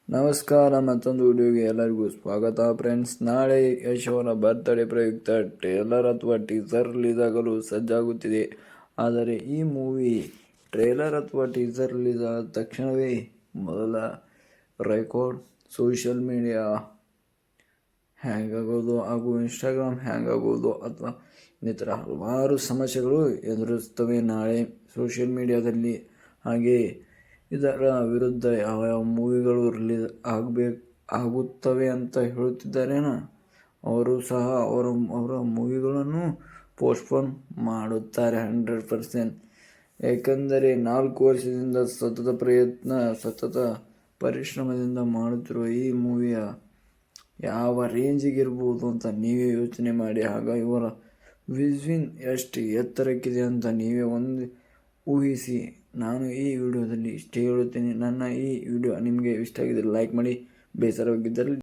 ನಮಸ್ಕಾರ, ಮತ್ತೊಂದು ವಿಡಿಯೋಗೆ ಎಲ್ಲರಿಗೂ ಸ್ವಾಗತ ಫ್ರೆಂಡ್ಸ್. ನಾಳೆ ಯಶ್ ಅವರ ಬರ್ತ್ಡೇ ಪ್ರಯುಕ್ತ ಟ್ರೇಲರ್ ಅಥವಾ ಟೀಸರ್ ರಿಲೀಸ್ ಆಗಲು ಸಜ್ಜಾಗುತ್ತಿದೆ. ಆದರೆ ಈ ಮೂವಿ ಟ್ರೇಲರ್ ಅಥವಾ ಟೀಸರ್ ರಿಲೀಸ್ ಆದ ತಕ್ಷಣವೇ ಮೊದಲ ರೆಕಾರ್ಡ್ ಸೋಷಿಯಲ್ ಮೀಡಿಯಾ ಹ್ಯಾಂಗ್ ಆಗೋದು ಹಾಗೂ ಇನ್ಸ್ಟಾಗ್ರಾಮ್ ಹ್ಯಾಂಗ್ ಆಗೋದು ಅಥವಾ ಇನ್ನಿತರ ಹಲವಾರು ಸಮಸ್ಯೆಗಳು ಎದುರಿಸುತ್ತವೆ ನಾಳೆ ಸೋಷಿಯಲ್ ಮೀಡಿಯಾದಲ್ಲಿ. ಹಾಗೆ ಇದರ ವಿರುದ್ಧ ಯಾವ ಯಾವ ಮೂವಿಗಳು ರಿಲೀಸ್ ಆಗುತ್ತವೆ ಅಂತ ಹೇಳುತ್ತಿದ್ದಾರೇನೋ ಅವರು ಸಹ ಅವರ ಮೂವಿಗಳನ್ನು ಪೋಸ್ಟ್ಪೋನ್ ಮಾಡುತ್ತಾರೆ 100%. ಏಕೆಂದರೆ 4 ವರ್ಷದಿಂದ ಸತತ ಪರಿಶ್ರಮದಿಂದ ಮಾಡುತ್ತಿರುವ ಈ ಮೂವಿಯ ಯಾವ ರೇಂಜಿಗೆ ಇರ್ಬೋದು ಅಂತ ನೀವೇ ಯೋಚನೆ ಮಾಡಿ. ಆಗ ಇವರ ವಿಷನ್ ಎಷ್ಟು ಎತ್ತರಕ್ಕಿದೆ ಅಂತ ನೀವೇ ಒಂದು ಊಹಿಸಿ. ನಾನು ಈ ವಿಡಿಯೋದಲ್ಲಿ ಇಷ್ಟೇ ಹೇಳುತ್ತೇನೆ. ನನ್ನ ಈ ವಿಡಿಯೋ ನಿಮಗೆ ಇಷ್ಟ ಆಗಿದ್ದರೆ ಲೈಕ್ ಮಾಡಿ, ಬೇಸರವಾಗಿದ್ದರೆ